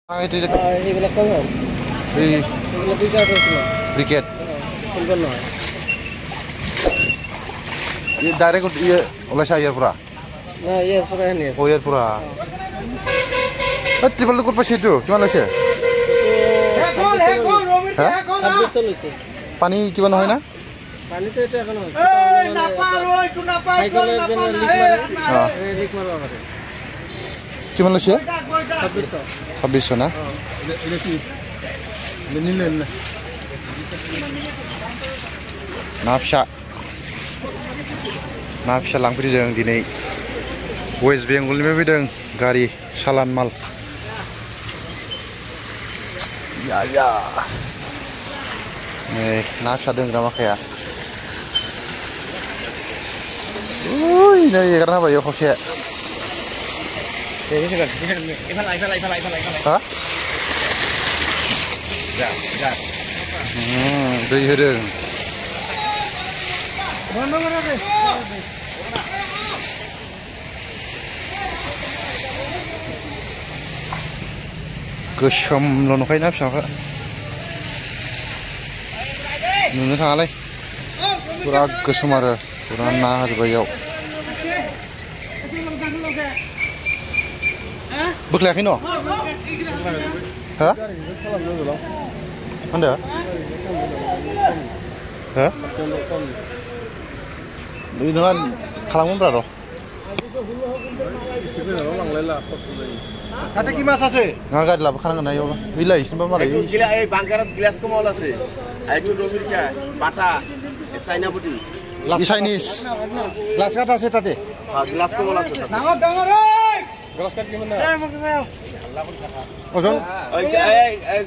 এইবিলাক কম হ'ল ক্ৰিকেট নহয় ডাইৰেক্ট ওলাইছে ইয়াৰ পৰা ইয়াৰ পৰা ট্ৰিপলটো ক'ত পাইছে এইটো কিমান লৈছে পানী কিমান নহয় না কিমান লৈছে 2600 না ना फिसा लांफैदों जों दिनै वेस्ट बेंगलनिफ्राय फैदों गारि सालान माल नै ना फिसा दोनग्रा माखाया नै एगारना होबाय खावसे दै होदों गोसोमल' नुखायो ना फिसाखौ नुनो थाङालै फुरा गोसोम आरो फुरा ना होजोब्बाय इयाव बोख्लायाखै न' हा होनदो हा नोंहा खालामोब्रा र' তাতে কি মাছ আছে না গাড়ি লাবখানাंगोन ना इयाव गैला इसिनबा मारै गैला ए बांगारात ग्लास कमल আছে आइटु रमिरका बाटा চাইনাপুটি चाइनिज গ্লাস কাট আছে তাতে গ্লাস কমল আছে ডাঙৰ ডাঙৰ এই গ্লাস কাট কিমান না ওজন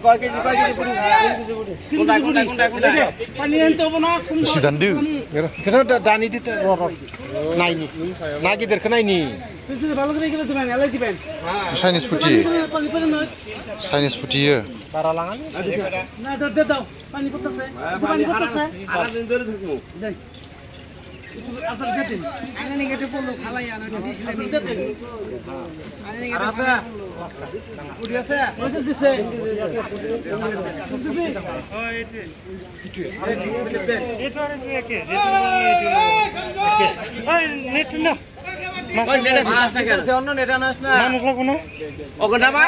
কয় কেজি পুরি কোনটা পানি আনতে হবে না सिदानदो কেন দানি দিতে নাইনি না গিদেরকে নাইনি ভালো করে গেলে দিবেন এলাই দিবেন चाइनिज पुटी चाइनिज पुटी para langan না দাও পানি পড়তেছে আরা দিন ধরে থাকবো দেখ আপনার দিন আনা নেগেটে পড়লো খালাই আনা দিছিলেন দিতেন আনা নেগেটে পুরি আছে কত দিছে ওই এটা একে ওই নেট না কোন নেট আছে অন্য নেট আনাস না মানুষ লাগবো না ওগোটা মা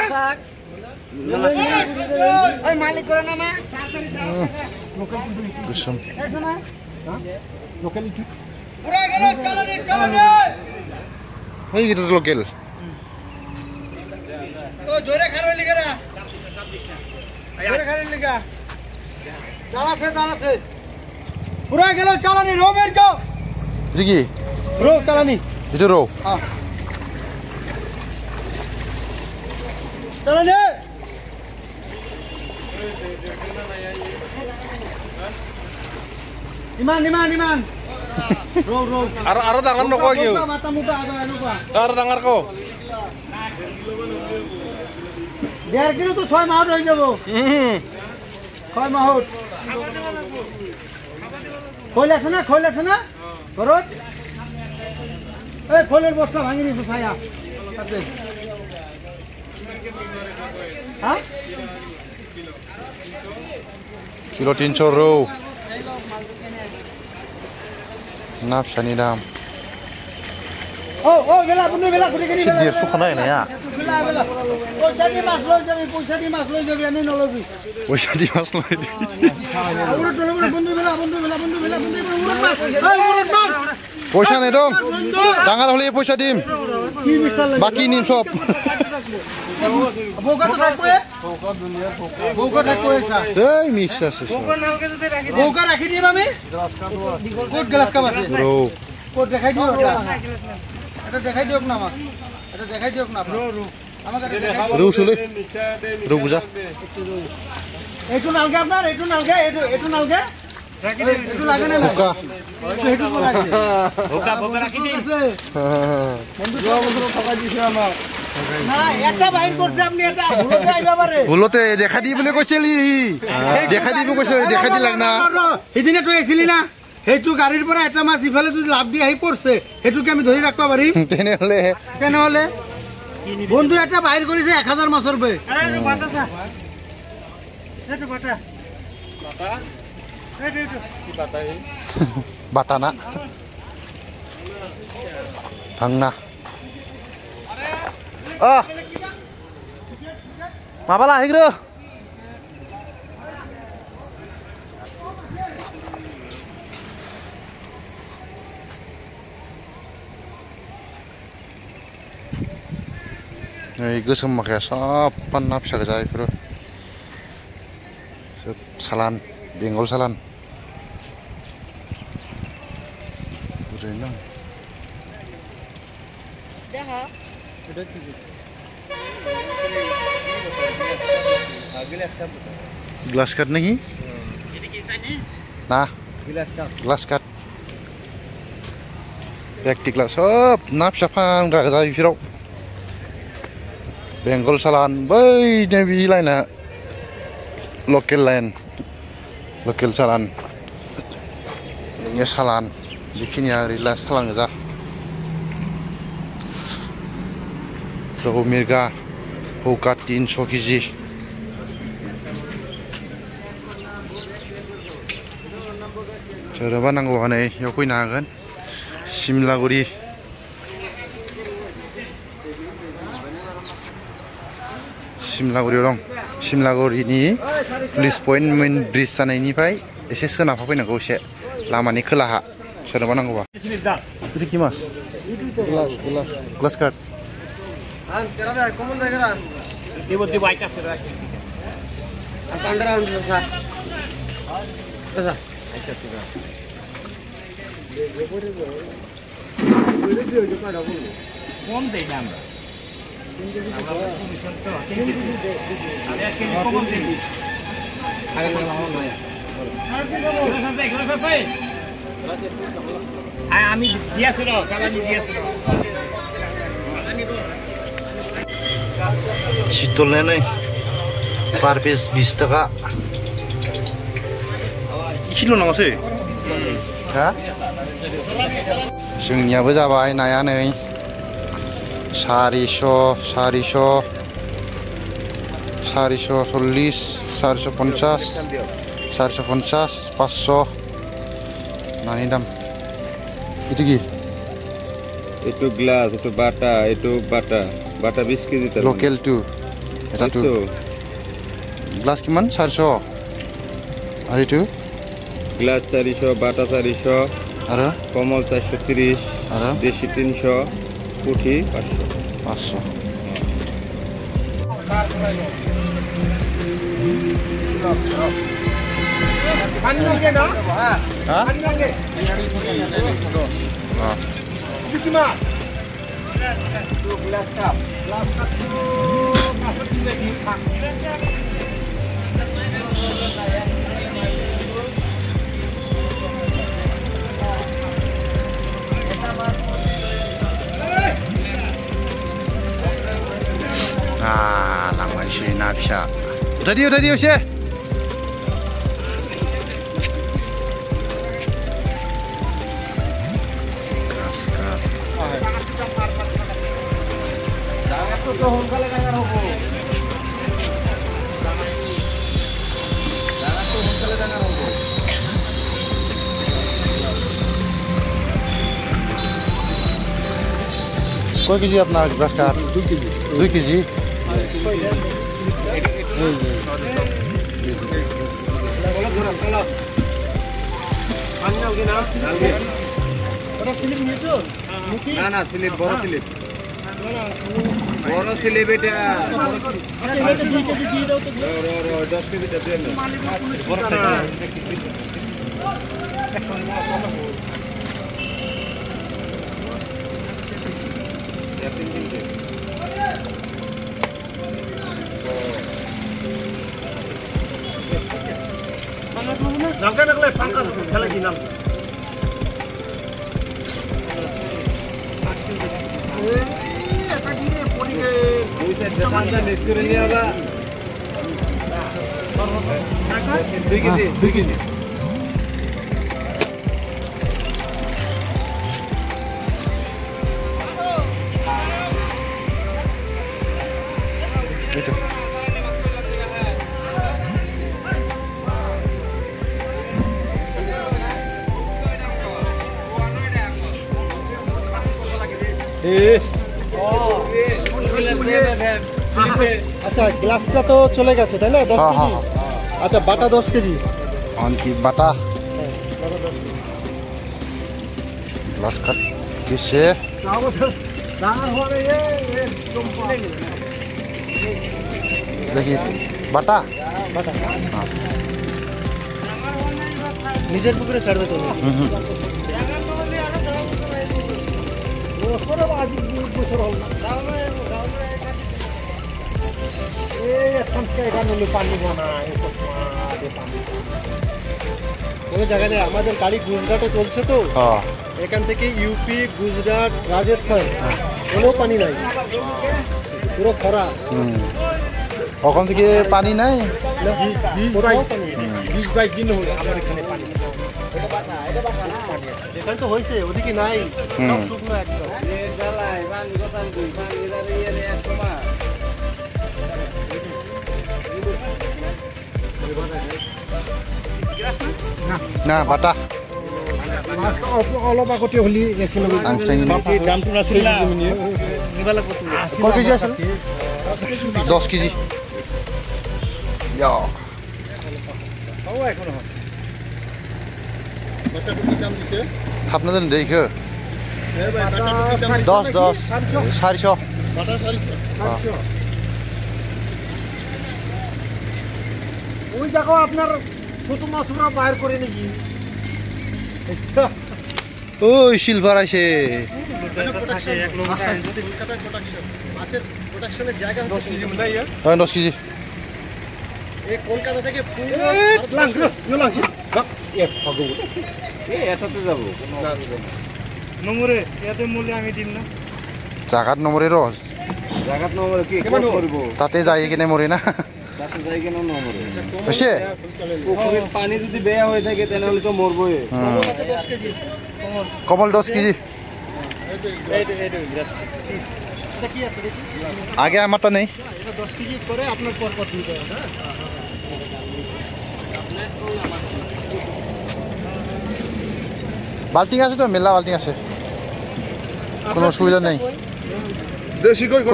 ওই মালিক করে না মা गोसोम লোকালিটি পুরা গেল চলনে এই গিটার লোকাল ও জোরে খারো লিগেরা জোরে খারো লিগা দাঁড়াছে পুরা গেল চালানি রোবের গো জিকি রো চালানি এটা রো হ্যাঁ চালানি ইমান রো আৰু ডাঙৰ নকয় কিয় মাথা মুটা আদা এনেকুৱা আৰু ডাঙৰ কও 1.5 কিলো তো 6 মাহত হৈ যাব 6 মাহত খৈল আছে না ঘৰত এই খৈলের বস্তা ভাঙি দিছে ছায়া তাতে হ্যাঁ किलो 300 रौ ना फिसानि दाम ও বেলা খুঁটি কিনি বেলা 150 খানাय नाया বেলা পয়সা দি মাছ লৈ যাবি আনি নলবি পয়সা দি মাছ লই দি উড়ত বন্ধু বেলা পয়সা নাই দম ডাঙৰ হলে পয়সা দিম কি মিছাল বাকি নিম সব বৌকা তো থাকবে বৌকা থাকবে এই মিক্স আছে বৌকা রাখি দিম আমি কোট গ্লাস কাপ আছে রৌ কোট দেখাই দিও এটা দেখাই দিওক না আমাক এটা দেখাই দিওক না রো আমাক রৌ চলে রৌ বুঝা এইটো নালগে আপনার এইটো নালগে এইটো লাগে না হুকা এইটো লাগে ভোকা রাখি দিন বন্ধু টাকা দিছে আমাক না এটা বাইর করছে আপনি এটা ভুলতে আইবা পারে ভুলতে দেখা দি বলে কইছিলি দেখা দিব কইছে দেখা দি লাগ না সেদিনে তুই আইছিলি না সেইটো গাড়ীৰ পৰা এটা মাছ ইফালে যদি লাভ দি আহি পড়ছে সেইটো কি আমি ধৰি ৰাখবা পাৰিম তেনেহলে বন্ধু একটা বাইর করেছে 1000 মাছের বে বাটা না ভাঙনা মাবালা আহিগ্র এই गोसोम माखाया साफान ना फिसा गोजा बेफोरो सोब सालान बेंगल सालान बुरजायैनो दं ग्लास काट नहीं ना ग्लास काट व्यक्ति ग्लास सब ना फिसा फानग्रा गोजा बेफोराव बेंगल सालान बैनो बि लाइना लकेल लाइन लकेल सालान नोंनिया सालान बेखिनिया ओरैला सालान गोजा रौ मिरगा भौका 300 केजि सोरबा नांगौबा नै बेयाव फैनो हागोन सिमलागुरि सिमलागुरियाव दं सिमलागुरिनि पुलिस पइन्ट मेन ब्रिज जानायनिफ्राय एसे सोनाबहा फैनांगौ एसे लामानि खोलाहा सोरनोबा नांगौबा কি মাছ গ্লাস কাট কম দেই না আমি দিয়েছি চিতলनाया नै पार पिस 20 टाका किल' नामासै हा जोंनियाबो जाबाय नाया नै 440 440 450 450 500 नानि दाम itu কি itu glass itu bata bata 20 KG তার লোকেল টু এটা টু গ্লাস কিমান 400 আর itu glass 400 bata 400 আর কমল 430 আর দেশি 300 পুঠি 500 लांबायसै ना फिसा उथायदो एसे কয় কেজি আপনার গ্রাস কাপ 2 কেজি না স্লিপ বড় স্লিপ এটা 10 কেজি দেন বড় নামটা লাগলে ফাঁকা খেলা কি নাম এটা কি পড়িকে দুইটা দেখানটা মিক্স করে নিয়ে আবা 2 কেজি আচ্ছা গ্লাসটা তো চলে গেছে তাই না 10 কেজি আচ্ছা বাটা 10 কেজি কি বাটা গ্লাস কাট কিসে দেখি বাটা বাটা নিজের পুকুরে ছাড়বে তো কোনো জায়গায় নেই আমাদের গাড়ি গুজরাটে চলছে তো এখান থেকে ইউপি গুজরাট রাজস্থান কোনো পানি নাই পুরো খরা ওখান থেকে পানি নাই 20-22 দিন হলো আমার এখানে পানি এখানে তো হয়েছে ওদিকে নাই শুকনো একদম না বাটা অলপ আগতে হলি দামটো নাছিল কয় কেজি আছিল 10 কেজি আপনাদের দেখো 10 400 ওই জায়গা আপনার ছোট মাছরা বাইর করে নাকি ওই সিলভার আছে হ্যাঁ 10 কেজি কলকাতা থেকে নম্বরে এতে মূল্যে আমি দিম না জাগাত নমরে রস জাগাত নম্বরে কি করব তাতে যাই কিনে মরে না তাতে যাই কেন নম্বরে হইছে পুকুরের পানি যদি বেয়া হয়ে থাকে তাহলে তো মরবই কমল 10 কেজি আগে আমারটা নেই 10 কেজি করে আপনার পর দিতে হবে বাল্টিং আছে তো মেলা বাল্টিং আছে কোনো অসুবিধা নেই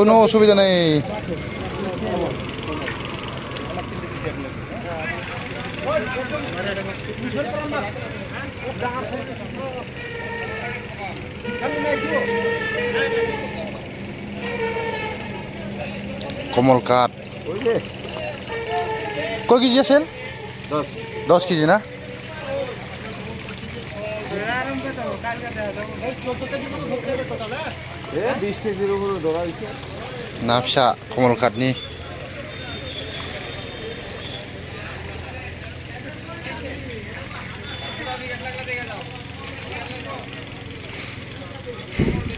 কোনো অসুবিধা নেই কমল কাঠ কয় কেজি আছে 10 কেজি না নাফসা কমল কাঠনি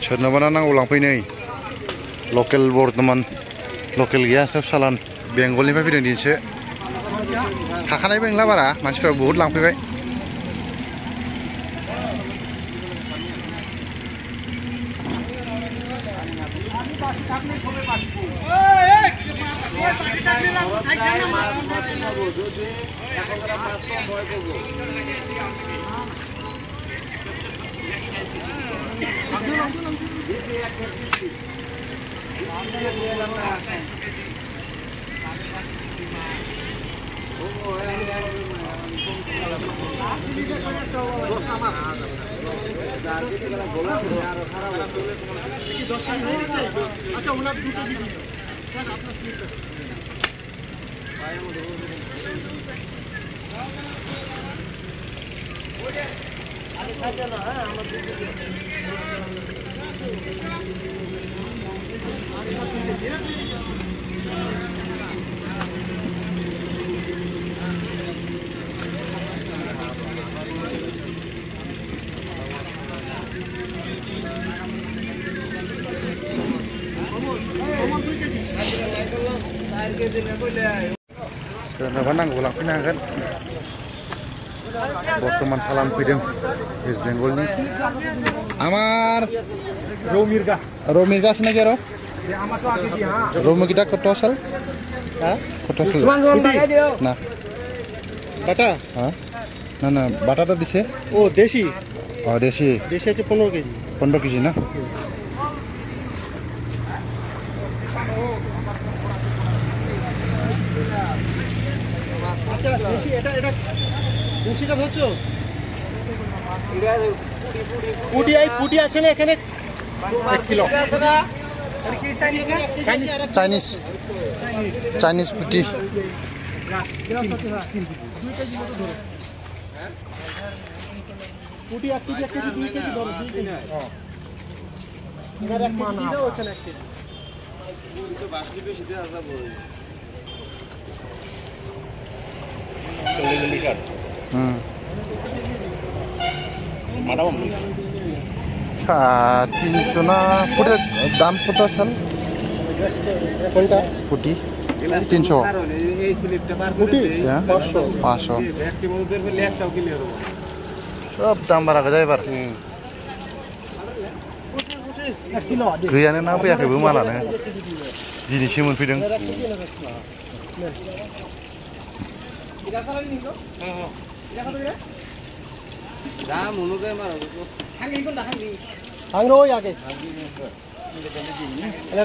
सोरनोबा नांगौ लांफैनै लकेल बर्तमान लकेल गैया सब सालान बेंगलनिफ्राय फैदों दिनैसो थाखानायबो नंला बारा मानसिफ्रा बहुद लांफैबाय আচ্ছা ওনার দুটো দিন আপনার সিট सोरनोबा नांगौ लांफैनो हागोन बर्तमान सालान फैदों वेस्ट बेंगलनि আমার রৌ মির্গা আছে নাকি আরো রৌ মির্গা কত সাল হ্যাঁ কত সাল না বাটা হ্যাঁ না না বাটাটা দিছে ও দেশি দেশি দেশি আছে 15 কেজি 15 কেজি না আচ্ছা এটা বেশিটা ধরছো পুটি আছে না এখানে 1 কিলো চাইনিজ পুটি পুটি 1 কেজি 2 কেজি ধরো 2 কেজি এবার 1 কেজি দাও ওখানে 1 কেজি তো বাকি বেশি দেওয়া যাবে তিনশো না পুটির দাম কত আছে কোনটা পুটি 300 পুটি 500 সব দাম বাড়া যায় এবার गैयानो ना फैयाखैबो मालानो दिनैसो मोनफैदों हांगरो आगे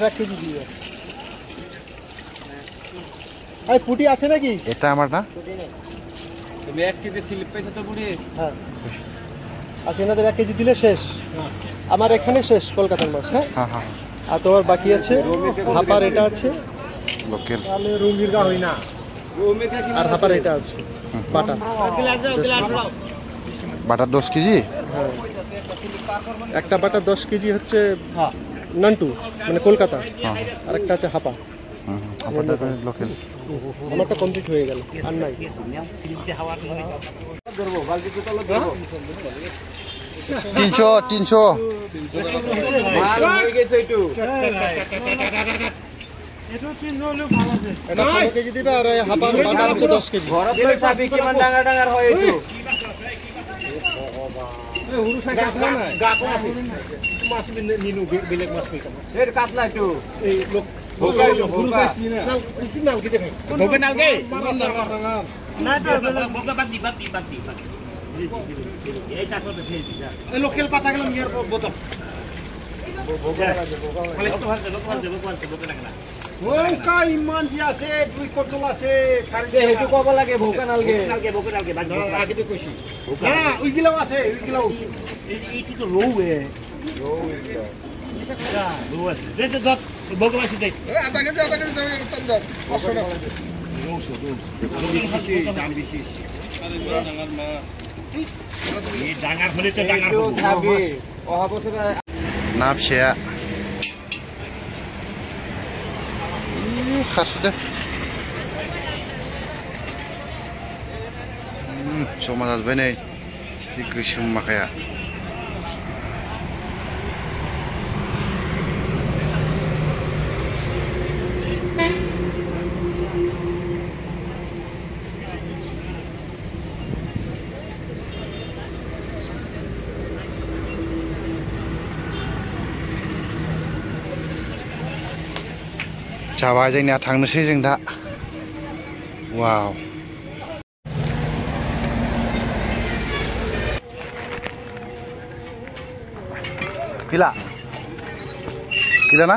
रखे दीजिए এই পুটি আছে নাকি এটা আমার না তুমি 1 কেজি স্লিপ পাইছো তো পুরি হ্যাঁ আছে না 1 কেজি দিলে শেষ আমার এখানে শেষ কলকাতার মাছ হ্যাঁ হ্যাঁ হ্যাঁ আর তোমার বাকি আছে হাপার এটা আছে লোকাল তাহলে রুমির গা হই না আর হাপার এটা আছে বাটা বাটা 10 কেজি হ্যাঁ একটা বাটা 10 কেজি হচ্ছে নান্টু মানে কলকাতা আর একটা আছে হাপা হাপাটা লোকাল আমারটা কমপ্লিট হয়ে গেল আর নাই ধরবো বালতি তো তলে ধরবো 300 মাল হয়ে গেছে একটু এটা 300 হলো ভালো আছে এটা 100 কেজি দিবে আর হাপা বাটা হচ্ছে 10 কেজি ঘরত দিলে চাবি কিমান ডাঙার হয় একটু এই হুরু সাইজ আছে না গা কোন আছে মাছ নিনু বেলেগ মাছ কই কেন এর কাতলা একটু এই লোক ভোকা হুরু সাইজ নি না নাল কি দেখেন ভোকা নাল কে না তো ভোকা বাতি এই কাকর দেখে দিছা এই লোকাল পাতা গেলাম ইয়ার বোতল ভোকা লাগে ভোকা খালি তো ভোকা লাগে না ওই কাই মান দি আছে 2 কটল আছে সাড়ে হেতু কব লাগে ভোকা নালগে আগে তো কইছি হ্যাঁ ওইগুলাও আছে ওইগুলাও এইটি তো রৌ রৌ আছে দে দে ভোকা আছে দেখ আধা কেজি দাও তম দাও 500 টাকা রৌ শুধু দাম বেশি ডাঙার মা এই ডাঙার হলে তো ডাঙার হবে ওহা বছর না ফিয়া খাসদে সমাজ আসবে নেই গোসোম মাখায়া जाबाय जोंनिया थांनोसै जों दा वाव gila na